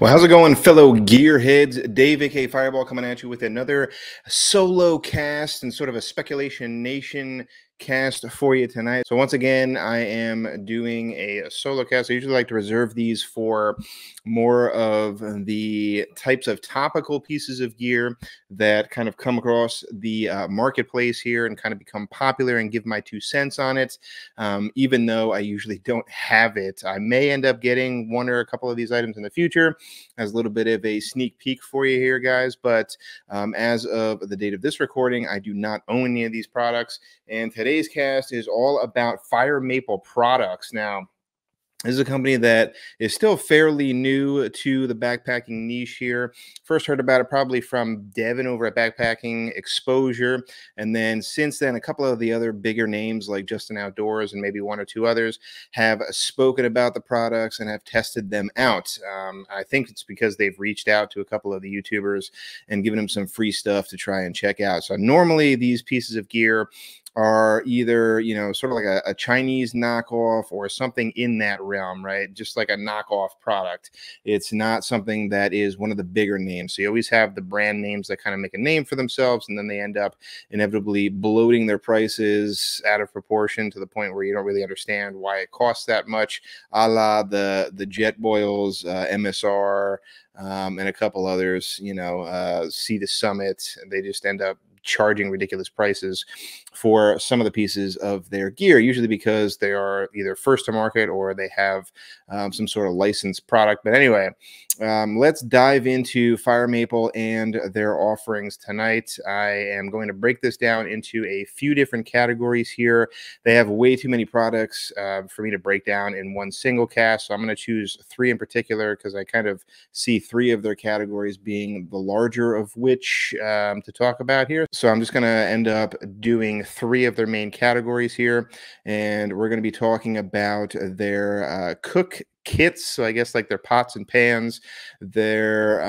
Well, how's it going, fellow gearheads? Dave, aka Fireball, coming at you with another solo cast and sort of a Speculation Nation cast for you tonight. So once again, I am doing a solo cast. I usually like to reserve these for more of the types of topical pieces of gear that kind of come across the marketplace here and kind of become popular and give my 2 cents on it. Even though I usually don't have it, I may end up getting one or a couple of these items in the future as a little bit of a sneak peek for you here, guys. But as of the date of this recording, I do not own any of these products. And today's cast is all about Fire Maple products. Now, this is a company that is still fairly new to the backpacking niche here. First heard about it probably from Devin over at Backpacking Exposure. And then since then, a couple of the other bigger names like Justin Outdoors and maybe one or two others have spoken about the products and have tested them out. I think it's because they've reached out to a couple of the YouTubers and given them some free stuff to try and check out. So normally these pieces of gear are either, sort of like a Chinese knockoff or something in that realm, right? Just like a knockoff product. It's not something that is one of the bigger names. So you always have the brand names that kind of make a name for themselves, and then they end up inevitably bloating their prices out of proportion to the point where you don't really understand why it costs that much, a la the Jetboils, MSR, and a couple others, Sea to Summit. They just end up charging ridiculous prices for some of the pieces of their gear, usually because they are either first to market or they have some sort of licensed product. But anyway, let's dive into Fire Maple and their offerings tonight. I am going to break this down into a few different categories here. They have way too many products for me to break down in one single cast, so I'm going to choose three in particular because I kind of see three of their categories being the larger of which to talk about here. So I'm just going to end up doing three of their main categories here, and we're going to be talking about their cook kits, so I guess like their pots and pans, their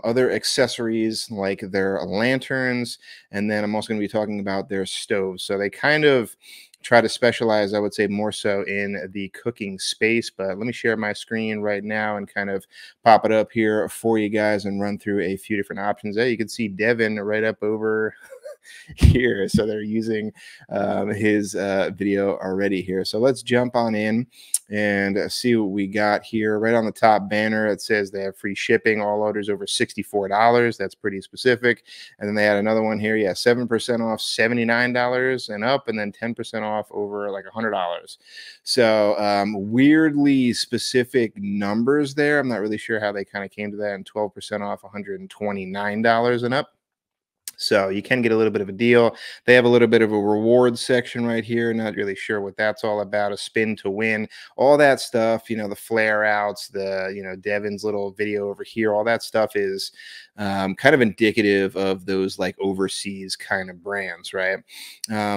other accessories like their lanterns, and then I'm also going to be talking about their stoves. So they kind of try to specialize, I would say, more so in the cooking space. But let me share my screen right now and kind of pop it up here for you guys and run through a few different options. There you can see Devin right up over here, so they're using his video already here. So let's jump on in and see what we got here. Right on the top banner, it says they have free shipping, all orders over $64. That's pretty specific. And then they had another one here, 7% off $79 and up, and then 10% off over like $100. So weirdly specific numbers there. I'm not really sure how they kind of came to that, and 12% off $129 and up. So you can get a little bit of a deal. They have a little bit of a reward section right here. Not really sure what that's all about. A spin to win, all that stuff, the flare outs, the, Devin's little video over here, all that stuff is kind of indicative of those like overseas kind of brands, right?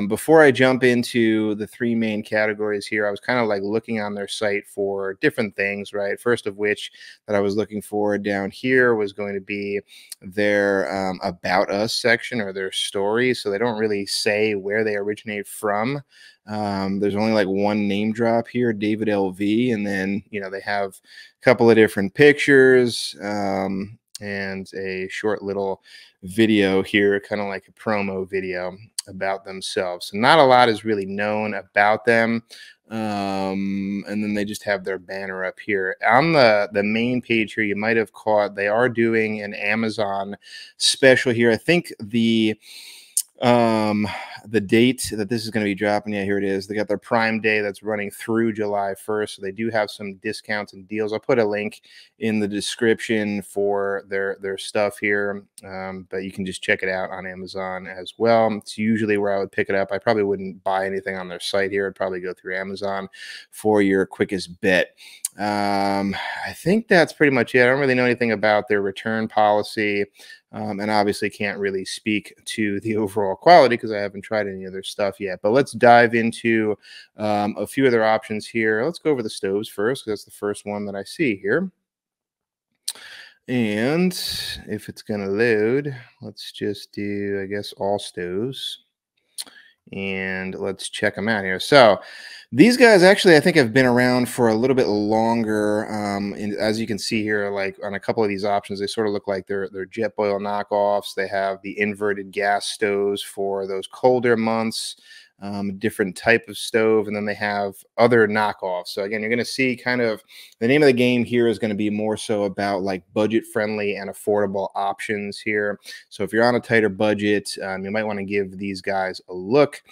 Before I jump into the three main categories here, I was kind of like looking on their site for different things, right? First of which that I was looking for down here was going to be their About Us section or their story. So they don't really say where they originate from. There's only like one name drop here, David LV, and then they have a couple of different pictures and a short little video here, kind of like a promo video about themselves. So not a lot is really known about them. And then they just have their banner up here on the main page here. You might have caught they are doing an Amazon special here. I think the date that this is going to be dropping, here it is. They got their Prime Day that's running through July 1st, so they do have some discounts and deals. I'll put a link in the description for their stuff here, but you can just check it out on Amazon as well. It's usually where I would pick it up. I probably wouldn't buy anything on their site here. I'd probably go through Amazon for your quickest bet. I think that's pretty much it. I don't really know anything about their return policy, and obviously can't really speak to the overall quality because I haven't tried any of their stuff yet. But let's dive into a few other options here. Let's go over the stoves first, because that's the first one that I see here. And if it's going to load, let's just do, I guess, all stoves. and let's check them out here. So these guys actually, I think, have been around for a little bit longer. And as you can see here, like on a couple of these options, they sort of look like they're Jetboil knockoffs. They have the inverted gas stoves for those colder months, different type of stove, and then they have other knockoffs. So again, you're going to see kind of the name of the game here is going to be more so about like budget friendly and affordable options here. So if you're on a tighter budget, you might want to give these guys a look.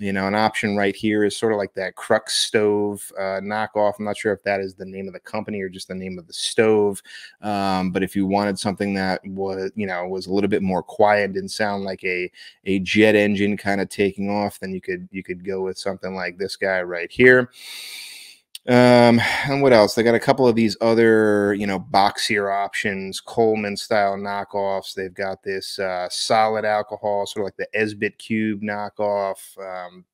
You know, an option right here is sort of like that Crux stove knockoff. I'm not sure if that is the name of the company or just the name of the stove. But if you wanted something that was, you know, was a little bit more quiet, didn't sound like a jet engine kind of taking off, then you could go with something like this guy right here. And what else? They got a couple of these other, you know, boxier options, Coleman style knockoffs. They've got this solid alcohol, sort of like the Esbit Cube knockoff.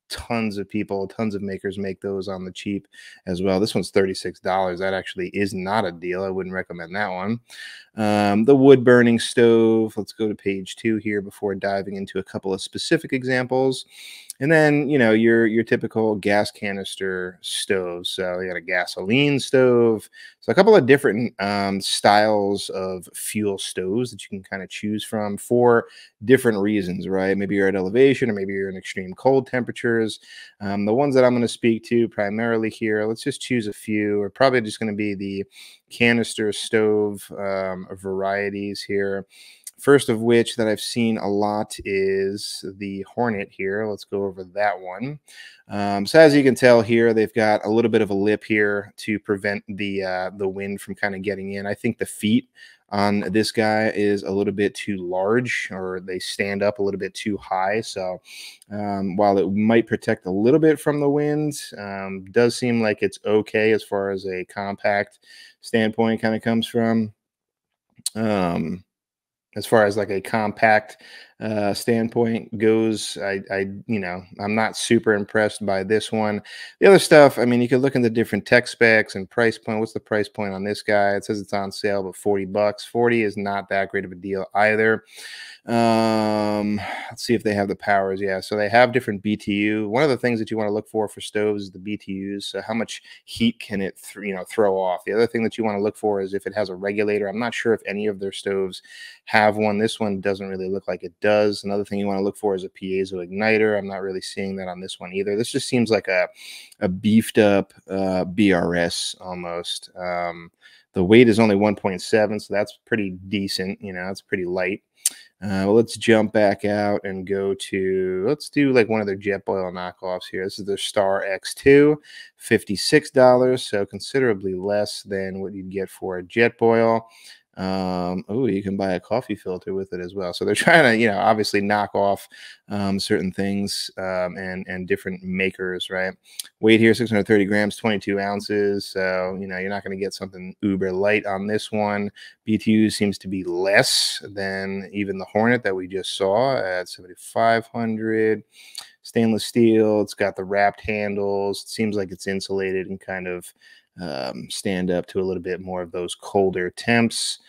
Tons of people, tons of makers make those on the cheap as well. This one's $36. That actually is not a deal. I wouldn't recommend that one. The wood burning stove. Let's go to page 2 here before diving into a couple of specific examples. And then, you know, your typical gas canister stoves. So you got a gasoline stove. So a couple of different styles of fuel stoves that you can kind of choose from for different reasons, right? Maybe you're at elevation, or maybe you're in extreme cold temperatures. The ones that I'm going to speak to primarily here, let's just choose a few, are probably just going to be the canister stove varieties here. First of which that I've seen a lot is the Hornet here. Let's go over that one. So as you can tell here, they've got a little bit of a lip here to prevent the wind from kind of getting in. I think the feet on this guy is a little bit too large, or they stand up a little bit too high. So while it might protect a little bit from the wind, does seem like it's okay as far as a compact standpoint kind of comes from. As far as like a compact standpoint goes, you know, I'm not super impressed by this one. The other stuff, I mean, you could look into different tech specs and price point. What's the price point on this guy? It says it's on sale, but $40. 40 is not that great of a deal either. Let's see if they have the powers. Yeah, so they have different BTU. One of the things that you want to look for stoves is the BTUs. So how much heat can it throw off? The other thing that you want to look for is if it has a regulator. I'm not sure if any of their stoves have one. This one doesn't really look like it does. Another thing you want to look for is a piezo igniter. I'm not really seeing that on this one either. This just seems like a beefed up BRS almost. The weight is only 1.7, so that's pretty decent. You know, it's pretty light. Well, let's jump back out and go to, let's do like one of their Jetboil knockoffs here. This is their Star X2, $56, so considerably less than what you'd get for a Jetboil. Oh, you can buy a coffee filter with it as well. So they're trying to, you know, obviously knock off certain things and different makers, right? Weight here, 630 grams, 22 ounces. So, you know, you're not going to get something uber light on this one. BTU seems to be less than even the Hornet that we just saw at 7,500. Stainless steel. It's got the wrapped handles. It seems like it's insulated and kind of stand up to a little bit more of those colder temps.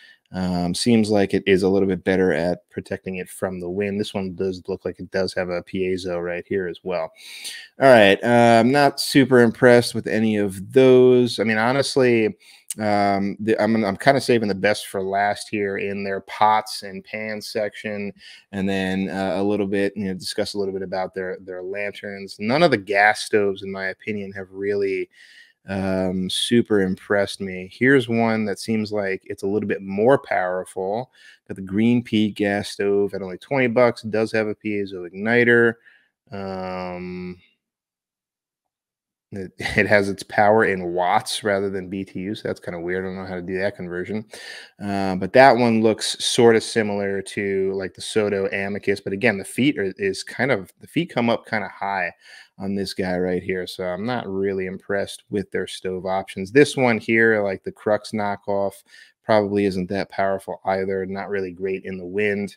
Seems like it is a little bit better at protecting it from the wind. This one does look like it does have a piezo right here as well. All right, I'm not super impressed with any of those. I mean, honestly, I'm kind of saving the best for last here in their pots and pans section, and then a little bit, you know, discuss a little bit about their lanterns. None of the gas stoves, in my opinion, have really super impressed me. Here's one that seems like it's a little bit more powerful. Got the Green Peak gas stove at only $20. Does have a piezo igniter. It has its power in watts rather than BTU, so that's kind of weird. I don't know how to do that conversion. But that one looks sort of similar to like the Soto Amicus. But again, the feet the feet come up kind of high on this guy right here. So I'm not really impressed with their stove options. This one here, like the Crux knockoff, probably isn't that powerful either. Not really great in the wind.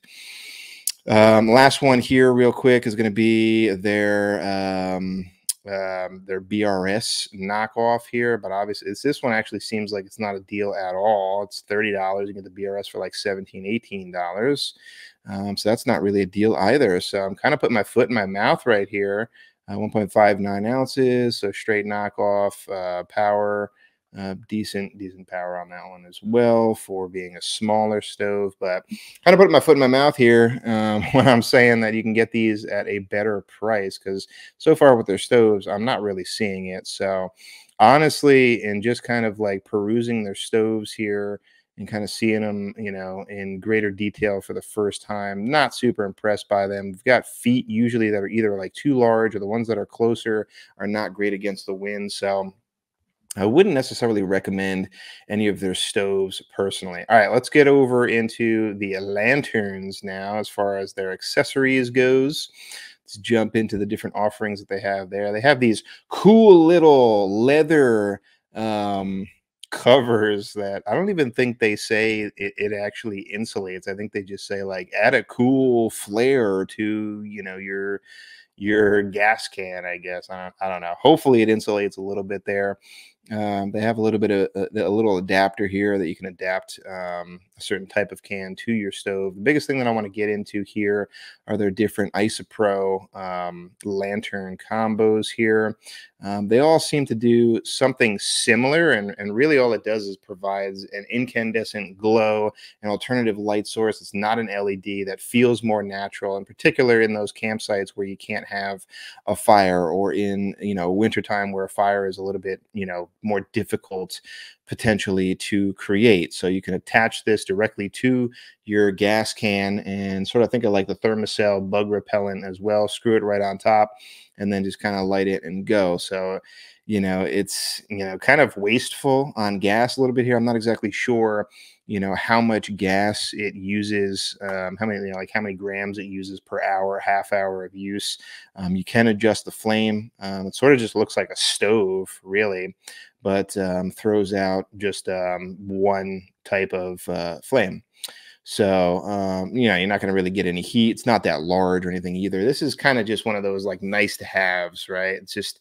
Last one here real quick is going to be their their BRS knockoff here, but obviously this one actually seems like it's not a deal at all. It's $30. You get the BRS for like $17, $18. So that's not really a deal either. So I'm kind of putting my foot in my mouth right here. 1.59 ounces, so straight knockoff, power, decent power on that one as well for being a smaller stove. But kind of putting my foot in my mouth here when I'm saying that you can get these at a better price, because so far with their stoves, I'm not really seeing it. So honestly, in just kind of like perusing their stoves here and kind of seeing them, in greater detail for the first time, not super impressed by them. We've got feet usually that are either like too large, or the ones that are closer are not great against the wind. So I wouldn't necessarily recommend any of their stoves personally. All right, let's get over into the lanterns now as far as their accessories goes. Let's jump into the different offerings that they have there. They have these cool little leather covers that I don't even think they say it actually insulates. I think they just say like add a cool flair to, your gas can, I guess. I don't know. Hopefully it insulates a little bit there. They have a little bit of a little adapter here that you can adapt a certain type of can to your stove. The biggest thing that I want to get into here are their different Isopro lantern combos here. They all seem to do something similar, and really all it does is provides an incandescent glow, an alternative light source. It's not an LED, that feels more natural, in particular in those campsites where you can't have a fire, or in wintertime where a fire is a little bit more difficult potentially to create. So you can attach this directly to your gas can and sort of think of like the Thermacell bug repellent as well. Screw it right on top and then just kind of light it and go. So it's kind of wasteful on gas a little bit here. I'm not exactly sure how much gas it uses, how many grams it uses per hour, half hour of use. You can adjust the flame. It sort of just looks like a stove really, but throws out just one type of flame. So, you're not going to really get any heat. It's not that large or anything either. This is kind of just one of those like nice to haves, right? It's just,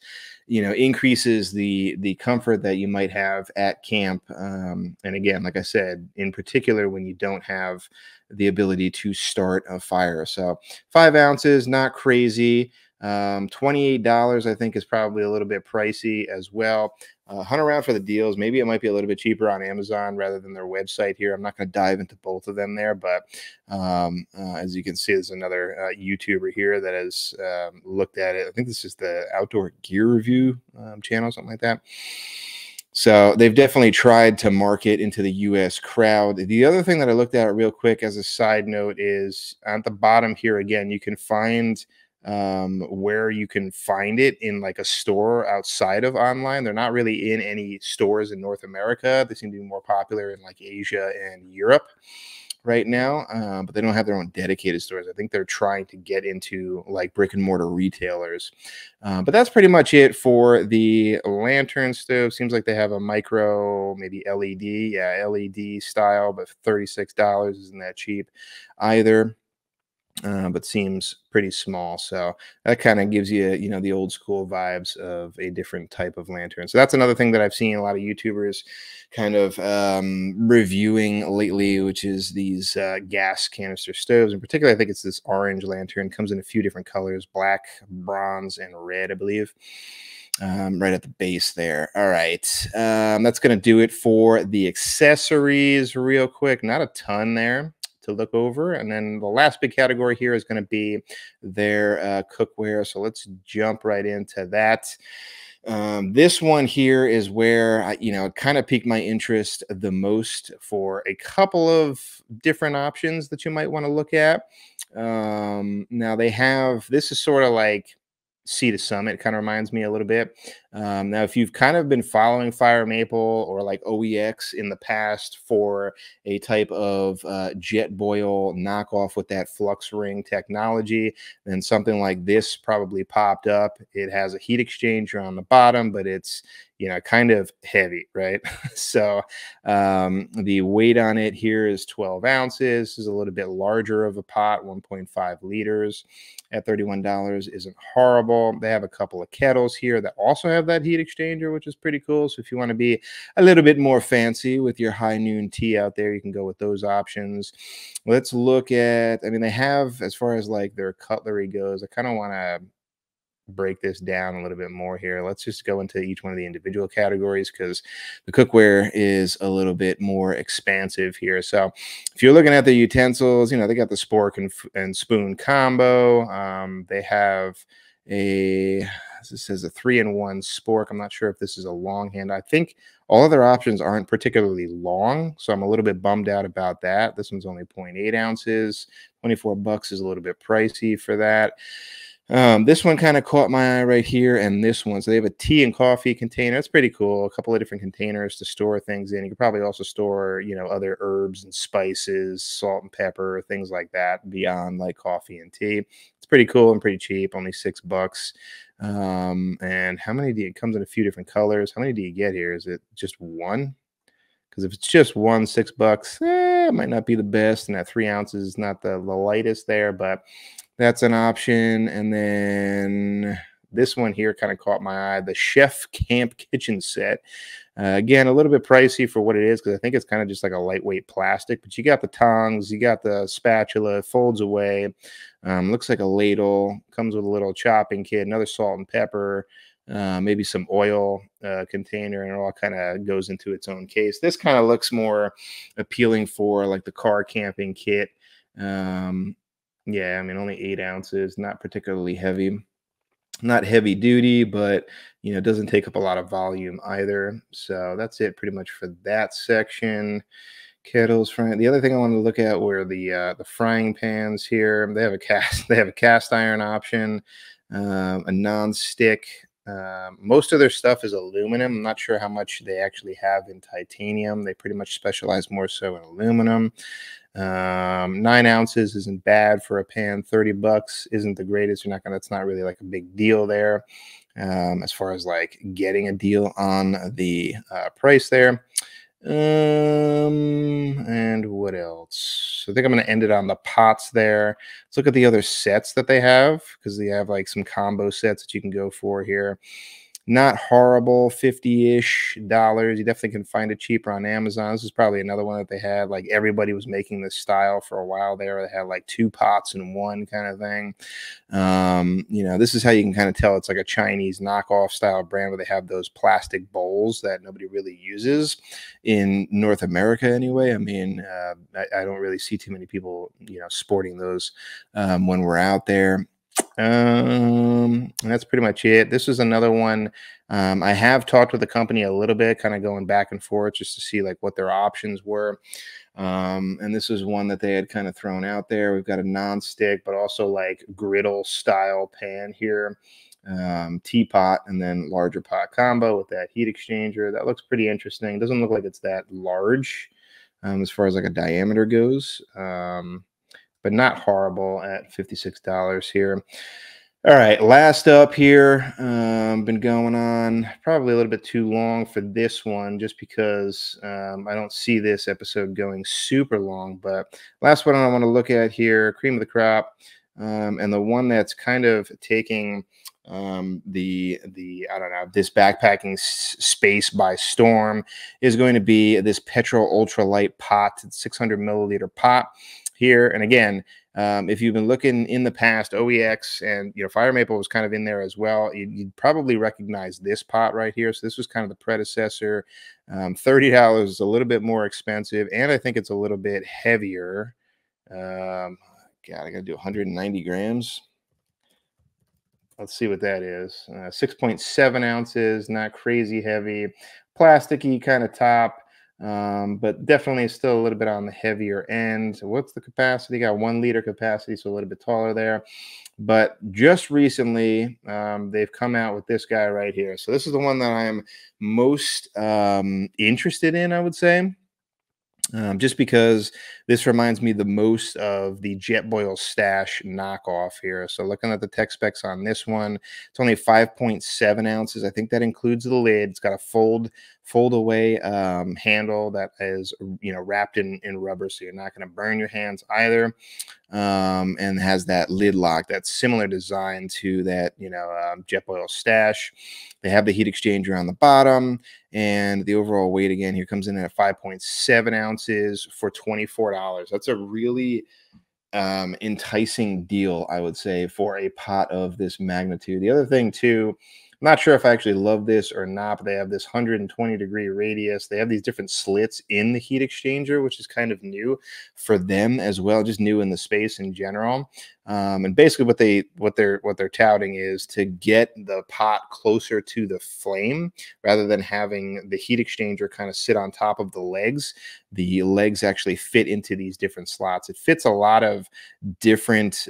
increases the comfort that you might have at camp. And again, like I said, in particular, when you don't have the ability to start a fire. So 5 ounces, not crazy. $28, I think, is probably a little bit pricey as well. Hunt around for the deals. Maybe it might be a little bit cheaper on Amazon rather than their website here. I'm not going to dive into both of them there, but as you can see, there's another YouTuber here that has looked at it. I think this is the Outdoor Gear Review channel, something like that. So they've definitely tried to market into the US crowd. The other thing that I looked at real quick as a side note is at the bottom here, again, you can find where you can find it in like a store outside of online. They're not really in any stores in North America. They seem to be more popular in like Asia and Europe right now, but they don't have their own dedicated stores. I think they're trying to get into like brick and mortar retailers. But that's pretty much it for the lantern stove. Seems like they have a micro, maybe LED, yeah, LED style, but $36 isn't that cheap either. But seems pretty small. So that kind of gives you, the old school vibes of a different type of lantern. So that's another thing that I've seen a lot of YouTubers kind of reviewing lately, which is these gas canister stoves. In particular, I think it's this orange lantern. Comes in a few different colors, black, bronze, and red, I believe. Right at the base there. All right. That's going to do it for the accessories real quick. Not a ton there to look over. And then the last big category here is going to be their cookware. So let's jump right into that. This one here is where it kind of piqued my interest the most for a couple of different options that you might want to look at. Now they have, this is sort of like Sea to Summit, kind of reminds me a little bit. Now, if you've kind of been following Fire Maple or like OEX in the past for a type of jet boil knockoff with that flux ring technology, then something like this probably popped up. It has a heat exchanger on the bottom, but it's kind of heavy, right? So the weight on it here is 12 ounces. This is a little bit larger of a pot, 1.5 liters at $31 isn't horrible. They have a couple of kettles here that also have that heat exchanger, which is pretty cool. So if you want to be a little bit more fancy with your high noon tea out there, you can go with those options. Let's look at, I mean, they have, as far as like their cutlery goes, I kind of want to break this down a little bit more here. Let's just go into each one of the individual categories because the cookware is a little bit more expansive here. So if you're looking at the utensils, they got the spork and spoon combo. They have this says a 3-in-1 spork. I'm not sure if this is a long hand. I think all other options aren't particularly long, so I'm a little bit bummed out about that. This one's only 0.8 ounces. $24 is a little bit pricey for that. This one kind of caught my eye right here, and this one. So they have a tea and coffee container. It's pretty cool. A couple of different containers to store things in. You could probably also store, other herbs and spices, salt and pepper, things like that beyond like coffee and tea. It's pretty cool and pretty cheap, only $6. And how many it comes in a few different colors. How many do you get here? Is it just one? Because if it's just one, $6, it might not be the best. And that 3 ounces is not the lightest there, but that's an option. And then this one here kind of caught my eye, the Chef Camp Kitchen Set. Again, a little bit pricey for what it is because I think it's kind of just like a lightweight plastic. But you got the tongs, you got the spatula, folds away. Looks like a ladle. Comes with a little chopping kit, another salt and pepper, maybe some oil container, and it all kind of goes into its own case. This kind of looks more appealing for like the car camping kit. Yeah, I mean, only 8 ounces, not particularly heavy, not heavy duty, but it doesn't take up a lot of volume either. So that's it pretty much for that section. Kettles, frying. The other thing I wanted to look at were the frying pans here. They have a cast iron option, a non-stick. Most of their stuff is aluminum. I'm not sure how much they actually have in titanium. They pretty much specialize more so in aluminum. 9 ounces isn't bad for a pan. $30 isn't the greatest. It's not really like a big deal there as far as like getting a deal on the price there. And what else? I think I'm going to end it on the pots there. Let's look at the other sets that they have because they have like some combo sets that you can go for here. Not horrible, $50-ish. You definitely can find it cheaper on Amazon. This is probably another one that they had. Like everybody was making this style for a while there. They had like 2 pots in one kind of thing. This is how you can kind of tell it's like a Chinese knockoff style brand where they have those plastic bowls that nobody really uses in North America anyway. I mean, I don't really see too many people, sporting those when we're out there. And that's pretty much it. This is another one. I have talked with the company a little bit, kind of going back and forth just to see like what their options were. And this is one that they had kind of thrown out there. We've got a non-stick, but also like griddle style pan here, teapot, and then larger pot combo with that heat exchanger. That looks pretty interesting. Doesn't look like it's that large as far as like a diameter goes. But not horrible at $56 here. All right, last up here, been going on probably a little bit too long for this one just because I don't see this episode going super long. But last one I want to look at here, cream of the crop, and the one that's kind of taking the I don't know, this backpacking space by storm is going to be this Petrol Ultralight pot, 600 milliliter pot here. And again, if you've been looking in the past, OEX and Fire Maple was kind of in there as well. You'd probably recognize this pot right here. So this was kind of the predecessor. $30 is a little bit more expensive, and I think it's a little bit heavier. God, I got to do 190 grams. Let's see what that is. 6.7 ounces, not crazy heavy, plasticky kind of top. but definitely still a little bit on the heavier end. So what's the capacity? Got 1 liter capacity, so a little bit taller there. But just recently, they've come out with this guy right here. So this is the one that I am most interested in, I would say. Just because this reminds me the most of the Jetboil Stash knockoff here. So looking at the tech specs on this one, it's only 5.7 ounces. I think that includes the lid. It's got a fold away handle that is, wrapped in rubber, so you're not going to burn your hands either. And has that lid lock, that's similar design to that, Jetboil Stash. They have the heat exchanger on the bottom, and the overall weight again here comes in at 5.7 ounces for $24. That's a really enticing deal, I would say, for a pot of this magnitude. The other thing too, I'm not sure if I actually love this or not, but they have this 120-degree radius. They have these different slits in the heat exchanger, which is kind of new for them as well, just new in the space in general. And basically what they're touting is to get the pot closer to the flame rather than having the heat exchanger kind of sit on top of the legs. The legs actually fit into these different slots. It fits a lot of different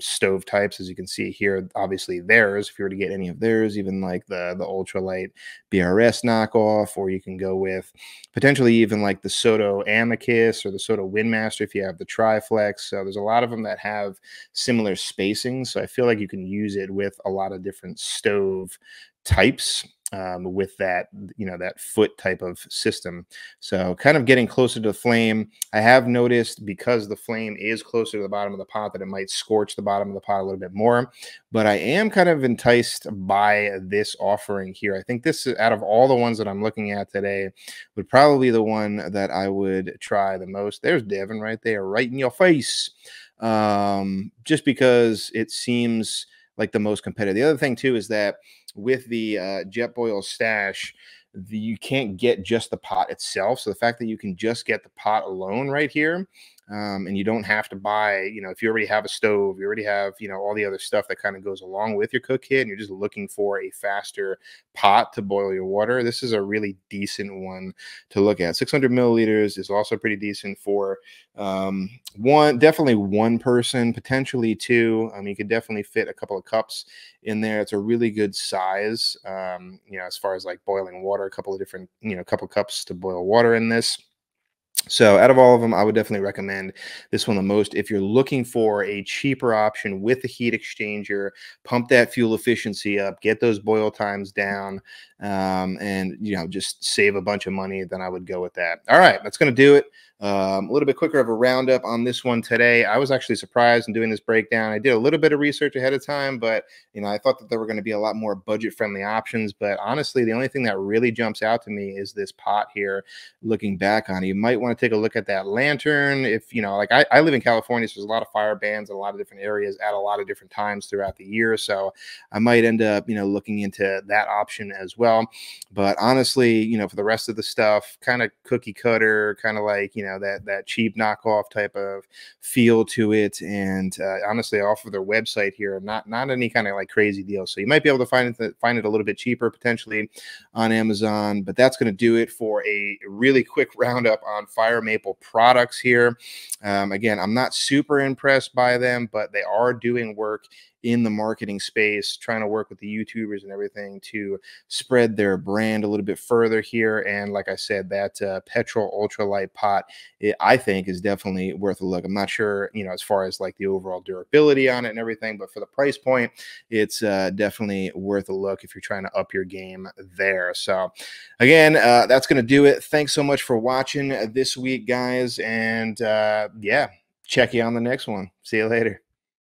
stove types, as you can see here. Obviously theirs, if you were to get any of theirs, even like the ultralight BRS knockoff, or you can go with potentially even like the Soto Amicus or the Soto Windmaster if you have the Triflex. So there's a lot of them that have similar spacing, so I feel like you can use it with a lot of different stove types with that, that foot type of system. So kind of getting closer to the flame. I have noticed, because the flame is closer to the bottom of the pot, that it might scorch the bottom of the pot a little bit more, but I am kind of enticed by this offering here. I think this, out of all the ones that I'm looking at today, would probably be the one that I would try the most. There's Devin right there, right in your face. Just because it seems like the most competitive. The other thing too is that with the Jetboil Stash, you can't get just the pot itself. So the fact that you can just get the pot alone right here, and you don't have to buy, if you already have a stove, you already have, all the other stuff that kind of goes along with your cook kit, and you're just looking for a faster pot to boil your water, this is a really decent one to look at. 600 milliliters is also pretty decent for definitely one person, potentially two. You could definitely fit a couple of cups in there. It's a really good size, as far as like boiling water, a couple of different, couple cups to boil water in this. So out of all of them, I would definitely recommend this one the most. If you're looking for a cheaper option with the heat exchanger, pump that fuel efficiency up, get those boil times down, and just save a bunch of money, then I would go with that. All right, that's going to do it. A little bit quicker of a roundup on this one today. I was actually surprised in doing this breakdown. I did a little bit of research ahead of time, but I thought that there were going to be a lot more budget-friendly options. But honestly, the only thing that really jumps out to me is this pot here. Looking back on it, you might want to take a look at that lantern. If like I live in California, so there's a lot of fire bans in a lot of different areas at a lot of different times throughout the year. So I might end up looking into that option as well. But honestly, for the rest of the stuff, kind of cookie cutter, kind of like that cheap knockoff type of feel to it. And honestly, off of their website here, not any kind of like crazy deal. So you might be able to find it a little bit cheaper potentially on Amazon. But that's going to do it for a really quick roundup on Fire Maple products here. Again, I'm not super impressed by them, but they are doing work in the marketing space, trying to work with the YouTubers and everything to spread their brand a little bit further here. And like I said, that petrol ultralight pot, I think, is definitely worth a look. I'm not sure, as far as like the overall durability on it and everything, but for the price point, it's definitely worth a look if you're trying to up your game there. So again, that's going to do it. Thanks so much for watching this week, guys. And yeah, check you on the next one. See you later.